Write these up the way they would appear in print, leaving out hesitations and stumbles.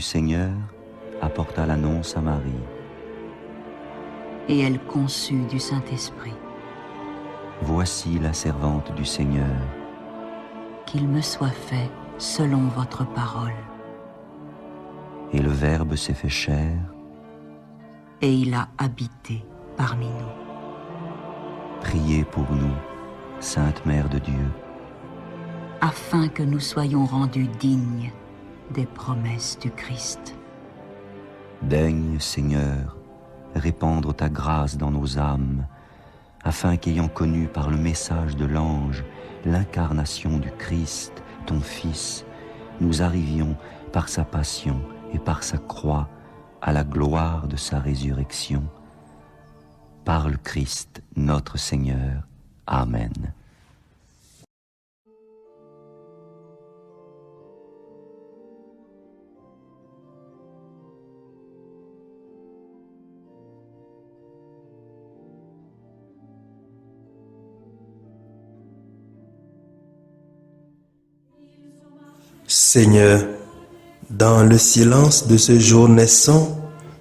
du Seigneur apporta l'annonce à Marie. Et elle conçut du Saint-Esprit. Voici la servante du Seigneur. Qu'il me soit fait selon votre parole. Et le Verbe s'est fait chair. Et il a habité parmi nous. Priez pour nous, Sainte Mère de Dieu, afin que nous soyons rendus dignes des promesses du Christ. Daigne, Seigneur, répandre ta grâce dans nos âmes, afin qu'ayant connu par le message de l'ange l'incarnation du Christ, ton Fils, nous arrivions par sa passion et par sa croix à la gloire de sa résurrection. Par le Christ, notre Seigneur. Amen. Seigneur, dans le silence de ce jour naissant,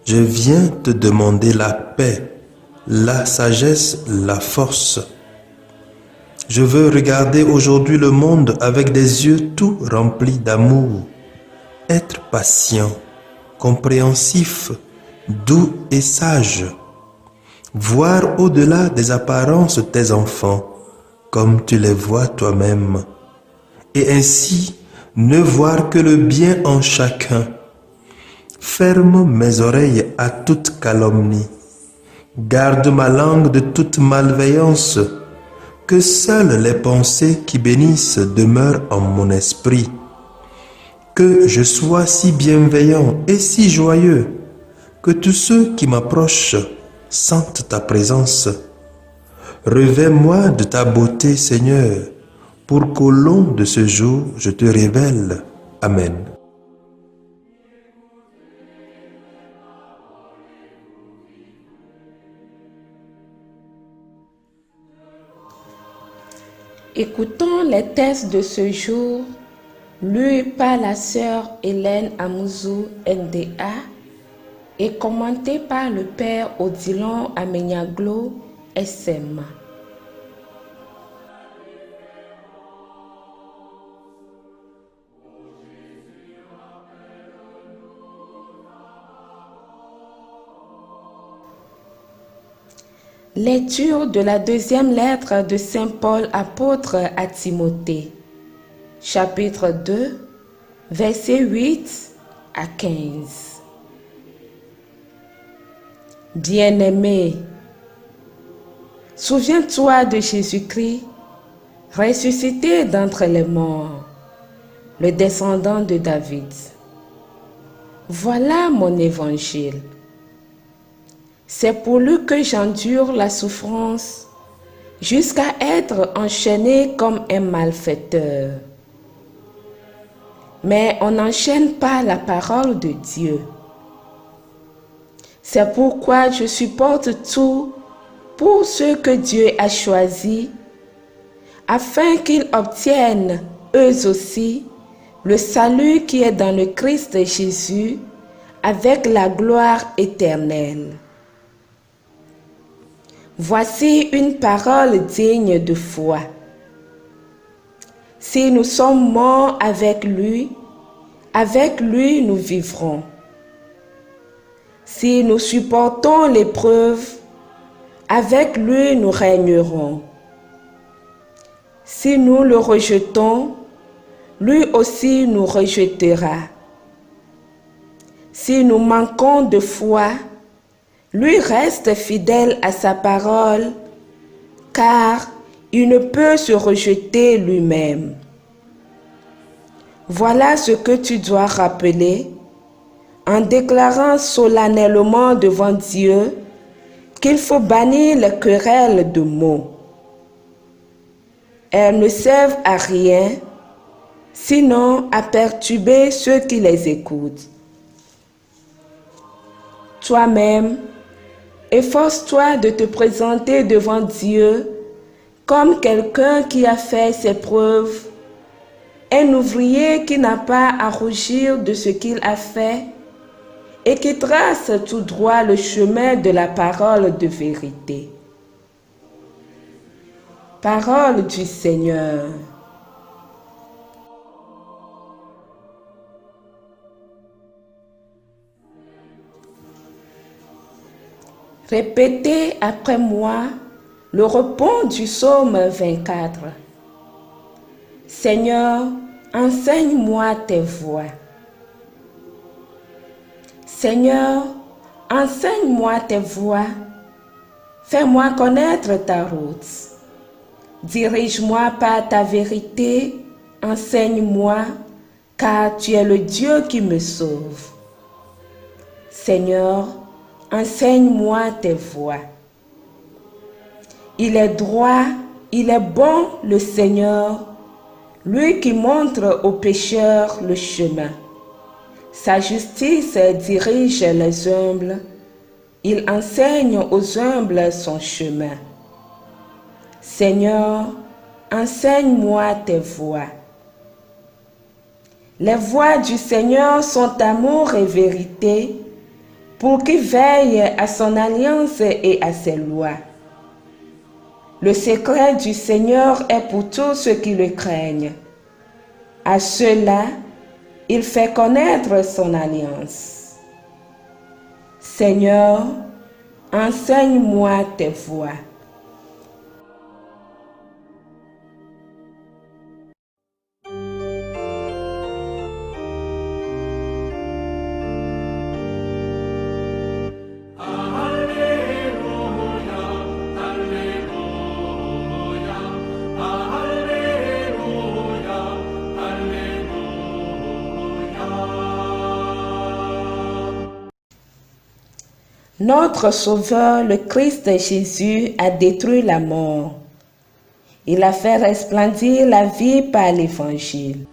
je viens te demander la paix, la sagesse, la force. Je veux regarder aujourd'hui le monde avec des yeux tout remplis d'amour, être patient, compréhensif, doux et sage, voir au-delà des apparences tes enfants, comme tu les vois toi-même, et ainsi ne voir que le bien en chacun. Ferme mes oreilles à toute calomnie. Garde ma langue de toute malveillance. Que seules les pensées qui bénissent demeurent en mon esprit. Que je sois si bienveillant et si joyeux, que tous ceux qui m'approchent sentent ta présence. Revêts-moi de ta beauté, Seigneur, pour qu'au long de ce jour, je te révèle. Amen. Écoutons les textes de ce jour, lus par la sœur Hélène Amouzou NDA et commentés par le père Odilon Amenyaglo SM. Lecture de la deuxième lettre de Saint Paul apôtre à Timothée, chapitre 2, versets 8 à 15. Bien-aimé, souviens-toi de Jésus-Christ, ressuscité d'entre les morts, le descendant de David. Voilà mon évangile. C'est pour lui que j'endure la souffrance jusqu'à être enchaîné comme un malfaiteur. Mais on n'enchaîne pas la parole de Dieu. C'est pourquoi je supporte tout pour ceux que Dieu a choisis, afin qu'ils obtiennent, eux aussi, le salut qui est dans le Christ Jésus, avec la gloire éternelle. Voici une parole digne de foi. Si nous sommes morts avec lui nous vivrons. Si nous supportons l'épreuve, avec lui nous régnerons. Si nous le rejetons, lui aussi nous rejettera. Si nous manquons de foi, lui reste fidèle à sa parole, car il ne peut se rejeter lui-même. Voilà ce que tu dois rappeler en déclarant solennellement devant Dieu qu'il faut bannir les querelles de mots. Elles ne servent à rien, sinon à perturber ceux qui les écoutent. Toi-même, efforce-toi de te présenter devant Dieu comme quelqu'un qui a fait ses preuves, Un ouvrier qui n'a pas à rougir de ce qu'il a fait et qui trace tout droit le chemin de la parole de vérité. Parole du Seigneur. Répétez après moi le repos du psaume 24. Seigneur, enseigne-moi tes voies. Seigneur, enseigne-moi tes voies. Fais-moi connaître ta route. Dirige-moi par ta vérité. Enseigne-moi, car tu es le Dieu qui me sauve. Seigneur, enseigne-moi tes voies. Il est droit, il est bon le Seigneur, lui qui montre aux pécheurs le chemin. Sa justice dirige les humbles, il enseigne aux humbles son chemin. Seigneur, enseigne-moi tes voies. Les voies du Seigneur sont amour et vérité, pour qui veille à son alliance et à ses lois. Le secret du Seigneur est pour tous ceux qui le craignent. À ceux-là, il fait connaître son alliance. Seigneur, enseigne-moi tes voies. Notre Sauveur, le Christ Jésus, a détruit la mort. Il a fait resplendir la vie par l'Évangile.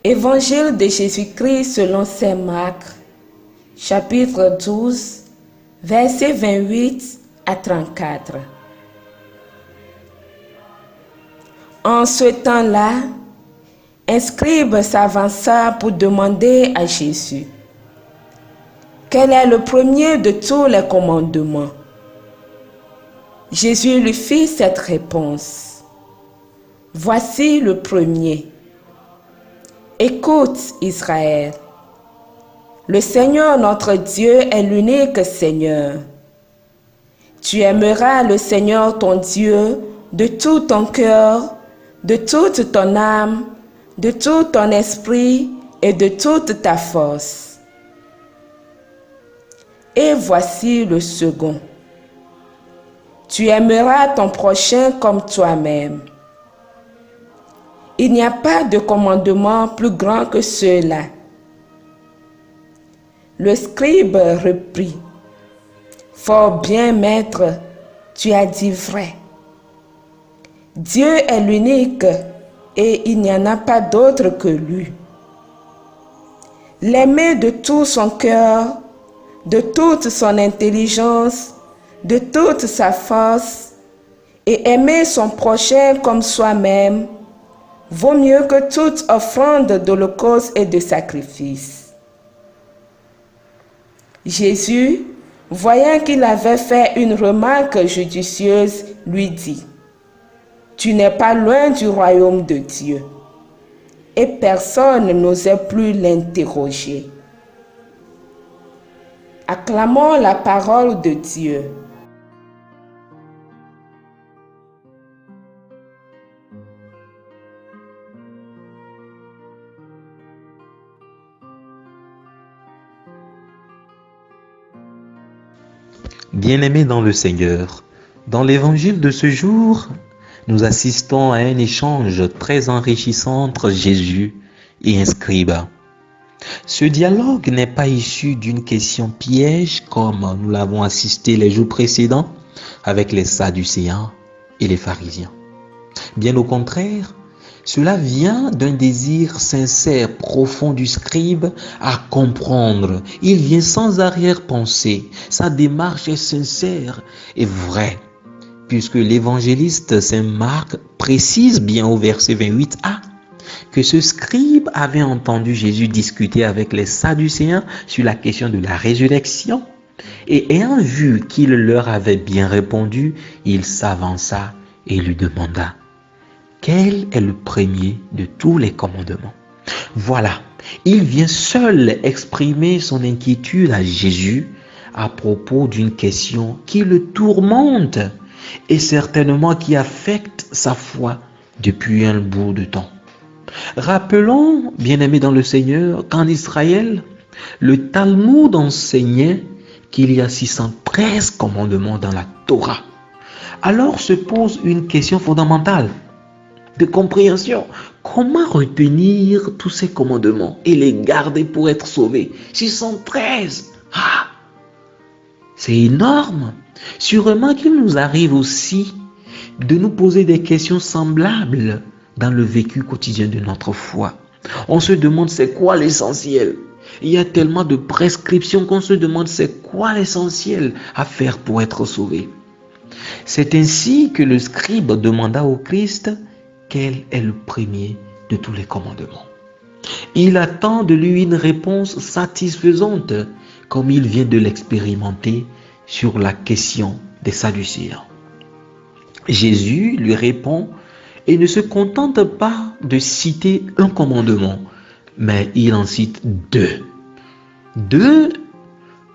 Évangile de Jésus-Christ selon saint Marc, chapitre 12, versets 28 à 34. En ce temps-là, un scribe s'avança pour demander à Jésus: quel est le premier de tous les commandements? Jésus lui fit cette réponse: voici le premier. Écoute, Israël, le Seigneur notre Dieu est l'unique Seigneur. Tu aimeras le Seigneur ton Dieu de tout ton cœur, de toute ton âme, de tout ton esprit et de toute ta force. Et voici le second. Tu aimeras ton prochain comme toi-même. Il n'y a pas de commandement plus grand que ceux-là. Le scribe reprit: fort bien, maître, tu as dit vrai. Dieu est l'unique et il n'y en a pas d'autre que lui. L'aimer de tout son cœur, de toute son intelligence, de toute sa force, et aimer son prochain comme soi-même, vaut mieux que toute offrande d'holocauste et de sacrifice. Jésus, voyant qu'il avait fait une remarque judicieuse, lui dit: tu n'es pas loin du royaume de Dieu. Et personne n'osait plus l'interroger. Acclamons la parole de Dieu. Bien-aimés dans le Seigneur, dans l'évangile de ce jour, nous assistons à un échange très enrichissant entre Jésus et un scribe. Ce dialogue n'est pas issu d'une question piège comme nous l'avons assisté les jours précédents avec les Sadducéens et les pharisiens. Bien au contraire, cela vient d'un désir sincère, profond du scribe à comprendre. Il vient sans arrière-pensée. Sa démarche est sincère et vraie, puisque l'évangéliste Saint Marc précise bien au verset 28a que ce scribe avait entendu Jésus discuter avec les Sadducéens sur la question de la résurrection, et ayant vu qu'il leur avait bien répondu, il s'avança et lui demanda: quel est le premier de tous les commandements? Voilà, il vient seul exprimer son inquiétude à Jésus à propos d'une question qui le tourmente et certainement qui affecte sa foi depuis un bout de temps. Rappelons, bien-aimés dans le Seigneur, qu'en Israël, le Talmud enseignait qu'il y a 613 commandements dans la Torah. Alors se pose une question fondamentale de compréhension. Comment retenir tous ces commandements et les garder pour être sauvés? 613. C'est énorme. Sûrement qu'il nous arrive aussi de nous poser des questions semblables dans le vécu quotidien de notre foi. On se demande c'est quoi l'essentiel. Il y a tellement de prescriptions qu'on se demande c'est quoi l'essentiel à faire pour être sauvé. C'est ainsi que le scribe demanda au Christ quel est le premier de tous les commandements. Il attend de lui une réponse satisfaisante, comme il vient de l'expérimenter sur la question des Sadducéens. Jésus lui répond et ne se contente pas de citer un commandement, mais il en cite deux. Deux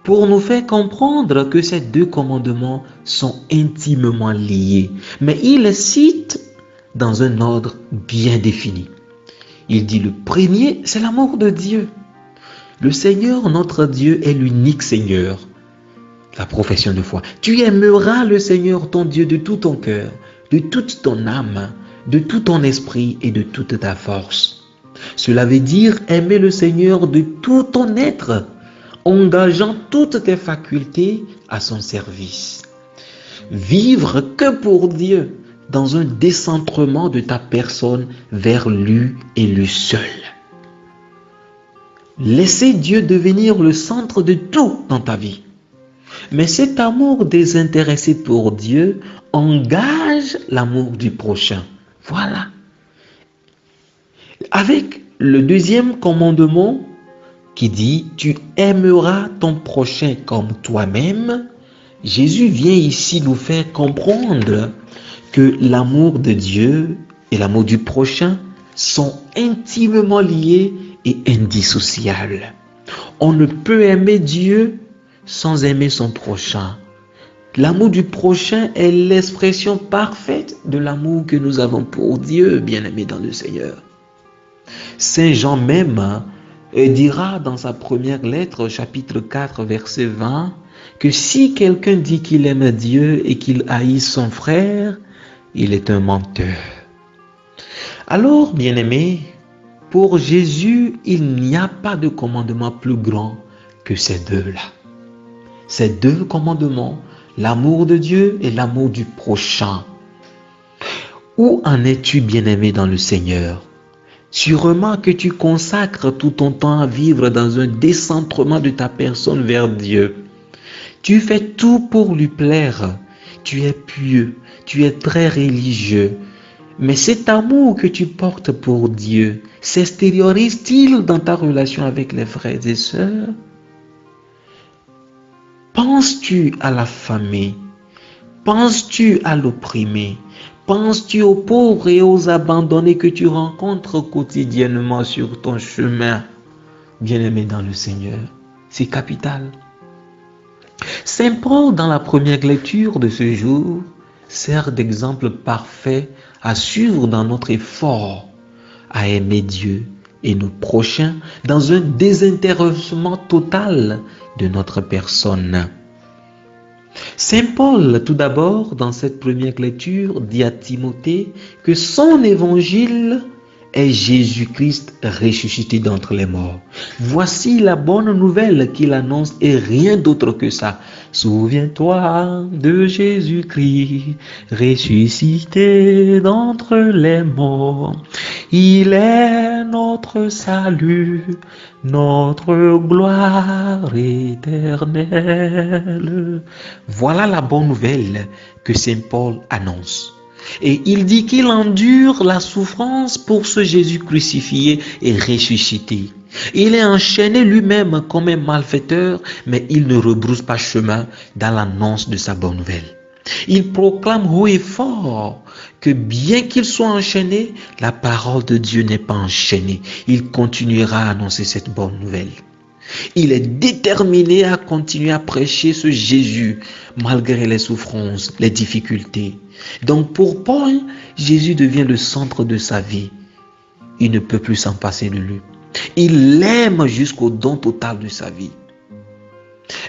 pour nous faire comprendre que ces deux commandements sont intimement liés, mais il les cite dans un ordre bien défini. Il dit le premier, c'est l'amour de Dieu. Le Seigneur, notre Dieu, est l'unique Seigneur. La profession de foi. Tu aimeras le Seigneur, ton Dieu, de tout ton cœur, de toute ton âme, de tout ton esprit et de toute ta force. Cela veut dire aimer le Seigneur de tout ton être, engageant toutes tes facultés à son service. Vivre que pour Dieu, dans un décentrement de ta personne vers lui et lui seul. Laisser Dieu devenir le centre de tout dans ta vie. Mais cet amour désintéressé pour Dieu engage l'amour du prochain. Voilà. Avec le deuxième commandement qui dit « Tu aimeras ton prochain comme toi-même », Jésus vient ici nous faire comprendre que l'amour de Dieu et l'amour du prochain sont intimement liés et indissociables. On ne peut aimer Dieu sans aimer son prochain. L'amour du prochain est l'expression parfaite de l'amour que nous avons pour Dieu, bien-aimés dans le Seigneur. Saint Jean même dira dans sa première lettre, chapitre 4, verset 20, que si quelqu'un dit qu'il aime Dieu et qu'il haït son frère, il est un menteur. Alors, bien-aimés, pour Jésus, il n'y a pas de commandement plus grand que ces deux-là. Ces deux commandements, l'amour de Dieu et l'amour du prochain. Où en es-tu, bien-aimé dans le Seigneur? Sûrement que tu consacres tout ton temps à vivre dans un décentrement de ta personne vers Dieu. Tu fais tout pour lui plaire. Tu es pieux, tu es très religieux. Mais cet amour que tu portes pour Dieu s'extériorise-t-il dans ta relation avec les frères et sœurs? Penses-tu à l'affamé? Penses-tu à l'opprimé? Penses-tu aux pauvres et aux abandonnés que tu rencontres quotidiennement sur ton chemin? Bien-aimé dans le Seigneur, c'est capital. Saint Paul, dans la première lecture de ce jour, sert d'exemple parfait à suivre dans notre effort à aimer Dieu et nos prochains dans un désintéressement total de notre personne. Saint Paul, tout d'abord, dans cette première lecture, dit à Timothée que son évangile est Jésus-Christ ressuscité d'entre les morts. Voici la bonne nouvelle qu'il annonce et rien d'autre que ça. Souviens-toi de Jésus-Christ ressuscité d'entre les morts. Il est notre salut, notre gloire éternelle. Voilà la bonne nouvelle que Saint Paul annonce. Et il dit qu'il endure la souffrance pour ce Jésus crucifié et ressuscité. Il est enchaîné lui-même comme un malfaiteur, mais il ne rebrousse pas chemin dans l'annonce de sa bonne nouvelle. Il proclame haut et fort que bien qu'il soit enchaîné, la parole de Dieu n'est pas enchaînée. Il continuera à annoncer cette bonne nouvelle. Il est déterminé à continuer à prêcher ce Jésus malgré les souffrances, les difficultés. Donc pour Paul, Jésus devient le centre de sa vie. Il ne peut plus s'en passer de lui. Il l'aime jusqu'au don total de sa vie.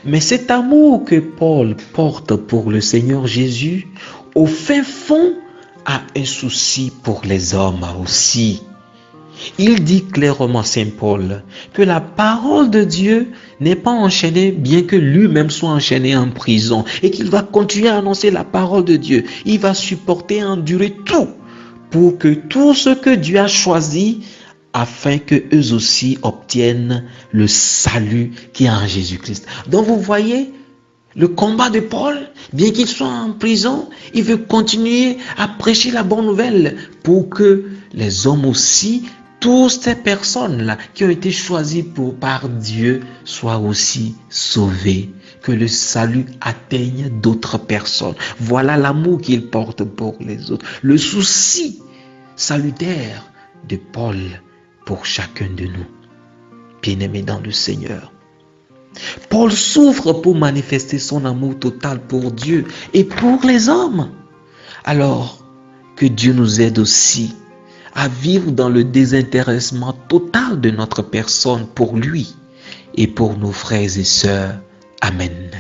Mais cet amour que Paul porte pour le Seigneur Jésus, au fin fond, a un souci pour les hommes aussi. Il dit clairement, Saint Paul, que la parole de Dieu n'est pas enchaînée, bien que lui-même soit enchaîné en prison, et qu'il va continuer à annoncer la parole de Dieu. Il va supporter et endurer tout pour que tout ce que Dieu a choisi, afin que eux aussi obtiennent le salut qui est en Jésus-Christ. Donc vous voyez, le combat de Paul, bien qu'il soit en prison, il veut continuer à prêcher la bonne nouvelle pour que les hommes aussi, toutes ces personnes-là qui ont été choisies par Dieu, soient aussi sauvées, que le salut atteigne d'autres personnes. Voilà l'amour qu'il porte pour les autres, le souci salutaire de Paul pour chacun de nous, bien-aimés dans le Seigneur. Paul souffre pour manifester son amour total pour Dieu et pour les hommes. Alors que Dieu nous aide aussi à vivre dans le désintéressement total de notre personne pour lui et pour nos frères et sœurs. Amen.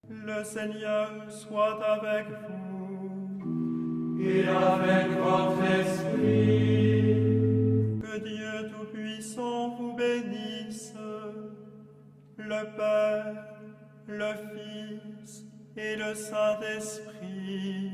Le Seigneur soit avec vous et avec votre esprit. Que Dieu Tout-Puissant vous bénisse, le Père, le Fils et le Saint-Esprit.